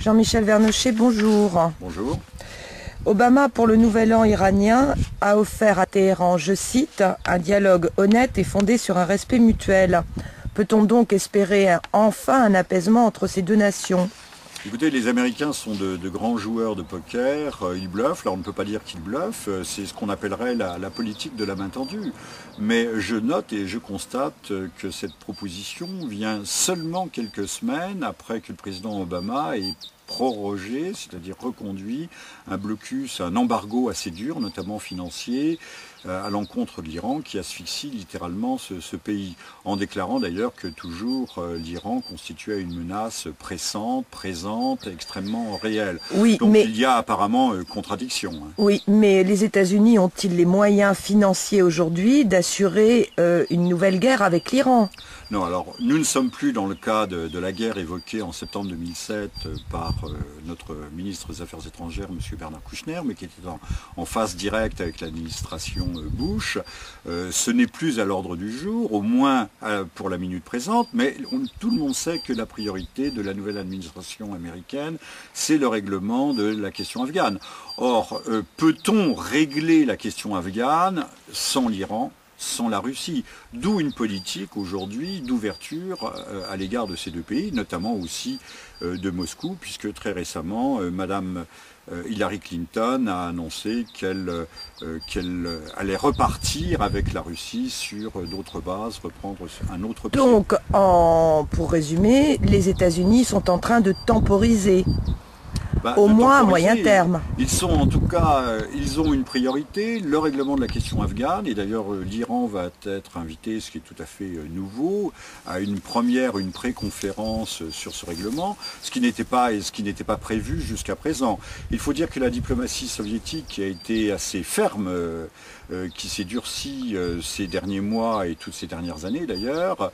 Jean-Michel Vernochet, bonjour. Bonjour. Obama, pour le nouvel an iranien, a offert à Téhéran, je cite, un dialogue honnête et fondé sur un respect mutuel. Peut-on donc espérer enfin un apaisement entre ces deux nations ? Écoutez, les Américains sont de grands joueurs de poker, ils bluffent, là on ne peut pas dire qu'ils bluffent, c'est ce qu'on appellerait la politique de la main tendue. Mais je note et je constate que cette proposition vient seulement quelques semaines après que le président Obama ait prorogé, c'est-à-dire reconduit un blocus, un embargo assez dur, notamment financier, à l'encontre de l'Iran, qui asphyxie littéralement ce pays, en déclarant d'ailleurs que toujours l'Iran constituait une menace pressante, présente, extrêmement réelle. Oui, donc mais... il y a apparemment contradiction. Oui, mais les États-Unis ont-ils les moyens financiers aujourd'hui d'assurer une nouvelle guerre avec l'Iran ? Non, alors nous ne sommes plus dans le cas de la guerre évoquée en septembre 2007 par notre ministre des Affaires étrangères, M. Bernard Kouchner, mais qui était en phase directe avec l'administration Bush. Ce n'est plus à l'ordre du jour, au moins pour la minute présente, mais tout le monde sait que la priorité de la nouvelle administration américaine, c'est le règlement de la question afghane. Or, peut-on régler la question afghane sans l'Iran ? Sans la Russie, d'où une politique aujourd'hui d'ouverture à l'égard de ces deux pays, notamment aussi de Moscou, puisque très récemment, Madame Hillary Clinton a annoncé qu'elle allait repartir avec la Russie sur d'autres bases, reprendre un autre pied. Donc, pour résumer, les États-Unis sont en train de temporiser. Au moins à moyen terme. Ils sont en tout cas, ils ont une priorité, le règlement de la question afghane, et d'ailleurs l'Iran va être invité, ce qui est tout à fait nouveau, à une pré-conférence sur ce règlement, ce qui n'était pas prévu jusqu'à présent. Il faut dire que la diplomatie soviétique qui a été assez ferme, qui s'est durcie ces derniers mois et toutes ces dernières années d'ailleurs,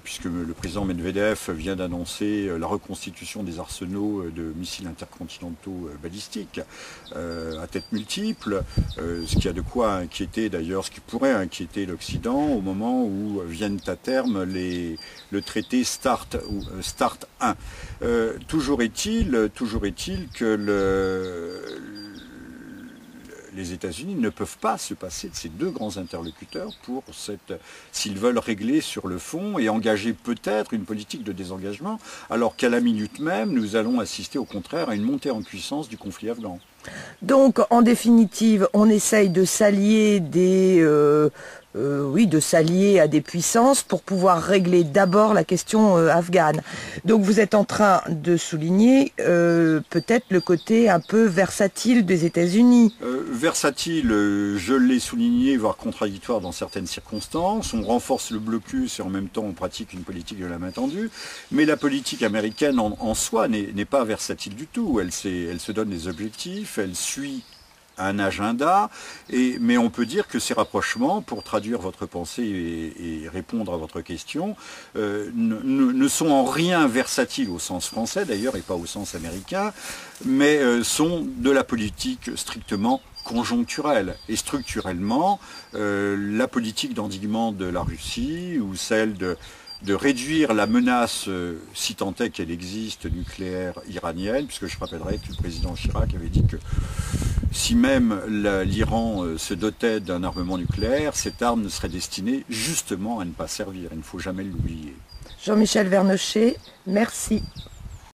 puisque le président Medvedev vient d'annoncer la reconstitution des arsenaux de missiles intercontinentaux balistiques à tête multiple, ce qui a de quoi inquiéter d'ailleurs, ce qui pourrait inquiéter l'Occident au moment où viennent à terme le traité START 1. Toujours est-il que les États-Unis ne peuvent pas se passer de ces deux grands interlocuteurs s'ils veulent régler sur le fond et engager peut-être une politique de désengagement, alors qu'à la minute même, nous allons assister au contraire à une montée en puissance du conflit afghan. Donc, en définitive, on essaye de s'allier de s'allier à des puissances pour pouvoir régler d'abord la question afghane. Donc vous êtes en train de souligner peut-être le côté un peu versatile des États-Unis. Versatile, je l'ai souligné, voire contradictoire dans certaines circonstances. On renforce le blocus et en même temps on pratique une politique de la main tendue. Mais la politique américaine en soi n'est pas versatile du tout. Elle se donne des objectifs, elle suit un agenda, mais on peut dire que ces rapprochements, pour traduire votre pensée et répondre à votre question, ne sont en rien versatiles au sens français d'ailleurs et pas au sens américain, mais sont de la politique strictement conjoncturelle. Et structurellement, la politique d'endiguement de la Russie ou celle de réduire la menace, si tant est qu'elle existe, nucléaire iranienne, puisque je rappellerai que le président Chirac avait dit que si même l'Iran se dotait d'un armement nucléaire, cette arme ne serait destinée justement à ne pas servir. Il ne faut jamais l'oublier. Jean-Michel Vernochet, merci.